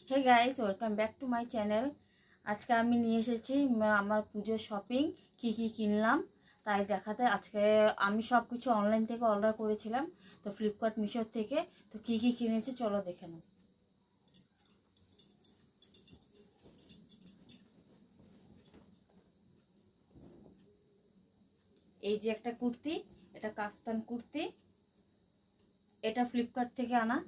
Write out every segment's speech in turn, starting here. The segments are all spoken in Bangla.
Hey guys, welcome back to my channel. আজকে আমি নিয়ে এসেছি আমার পুজোর শপিং কি কিনলাম তাই দেখাতে। আজকে আমি সব কিছু অনলাইন থেকে অর্ডার করেছিলাম, তো ফ্লিপকার্ট, মিশোর থেকে। তো কি কিনেছি চলো দেখে নাও। এই যে একটা কুর্তি, এটা কাফতান কুর্তি, এটা ফ্লিপকার্ট থেকে আনা।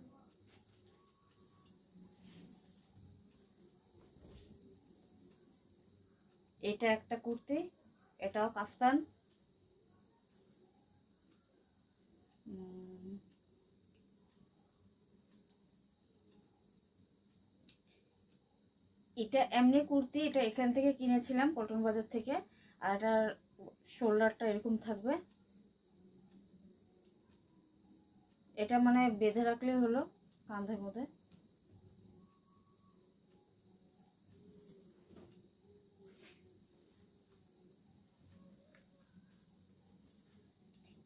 এটা একটা কুর্তি, এটাও কাফতান। এটা এমনি কুর্তি, এটা এখান থেকে কিনেছিলাম পল্টন বাজার থেকে। আর এটার শোল্ডারটা এরকম থাকবে, এটা মানে বেঁধে রাখলে হলো কাঁধের মধ্যে।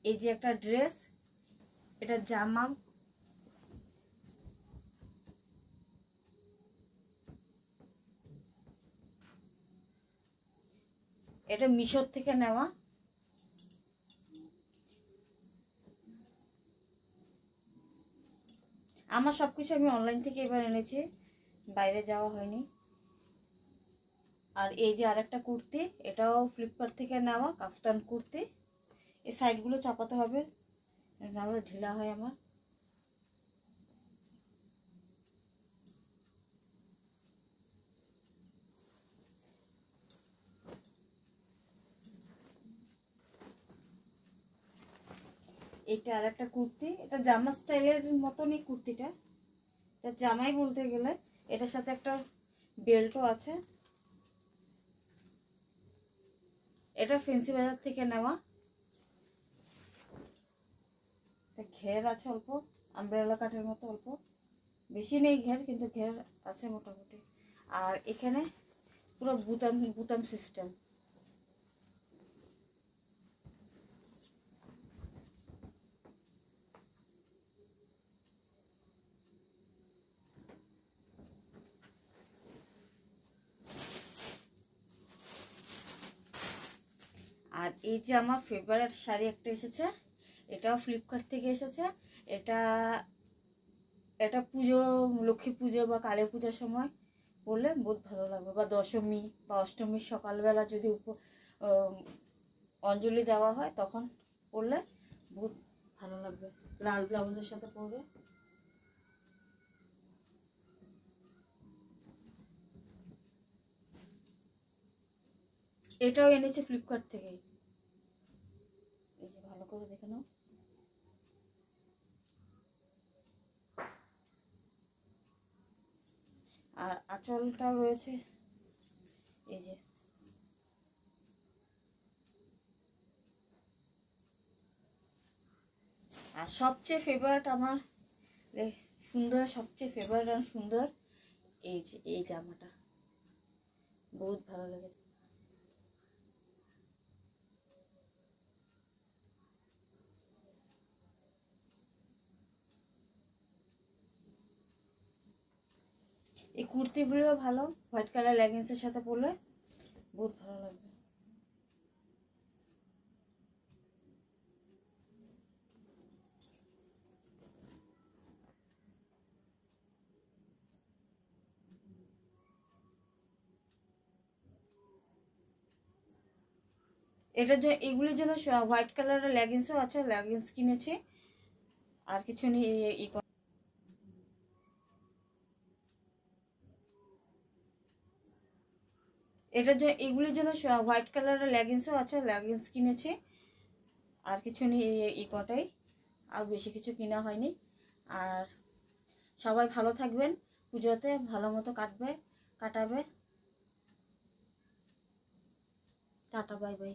এই যে একটা ড্রেস, এটা জামা, এটা মিশোর থেকে নেওয়া। আমার সবকিছু আমি অনলাইন থেকে এবার এনেছি, বাইরে যাওয়া হয়নি। আর এই যে আরেকটা কুর্তি, এটাও ফ্লিপকার্ট থেকে নেওয়া কাফতান কুর্তি। এই সাইডগুলো চাপাতে হবে, নাহলে ঢিলা হয় আমার। এটা আরেকটা কুর্তি, এটা জামা স্টাইলের মতনই কুর্তিটা, এটা জামাই বলতে গেলে। এটার সাথে একটা বেল্টও আছে। এটা ফেন্সি বাজার থেকে নেওয়া। ঘের আছে অল্প, আমব্রেলা কাঠের মতো অল্প, বেশি নেই ঘের, কিন্তু ঘের আছে মোটামুটি। আর এখানে পুরো বুতাম বুতাম সিস্টেম। আর এই যে আমার ফেভারিট শাড়ি একটা এসেছে, এটাও ফ্লিপকার্ট থেকে এসেছে। এটা এটা পুজো, লক্ষ্মী পুজো বা কালী পূজার সময় পরলে বহুত ভালো লাগবে, বা দশমী বা অষ্টমীর সকালবেলা যদি অঞ্জলি দেওয়া হয় তখন পরলে বহুত ভালো লাগবে, লাল ব্লাউজের সাথে পরবে। এটাও এনেছে ফ্লিপকার্ট থেকে। এই যে ভালো করে দেখে নাও। আর আঁচলটা রয়েছে এই যে। আর সবচেয়ে ফেভারিট আমার সুন্দর, সবচেয়ে ফেভারিট আর সুন্দর এই যে এই জামাটা, বহুত ভালো লেগেছে। এই কুর্তিগুলো ভালো, হোয়াইট কালার লেগিংসের সাথে পরলে বহুত ভালো লাগবে। এটার জন্য, এগুলির জন্য হোয়াইট কালারের লেগিংসও আছে, লেগিংস কিনেছি। আর কিছু নেই। এটার জন্য, এগুলির জন্য হোয়াইট কালারের লেগিংসও আছে, লেগিংস কিনেছি। আর কিছু নেই, এই কটাই, আর বেশি কিছু কিনা হয়নি। আর সবাই ভালো থাকবেন, পুজোতে ভালো মতো কাটাবে। Tata, bye bye.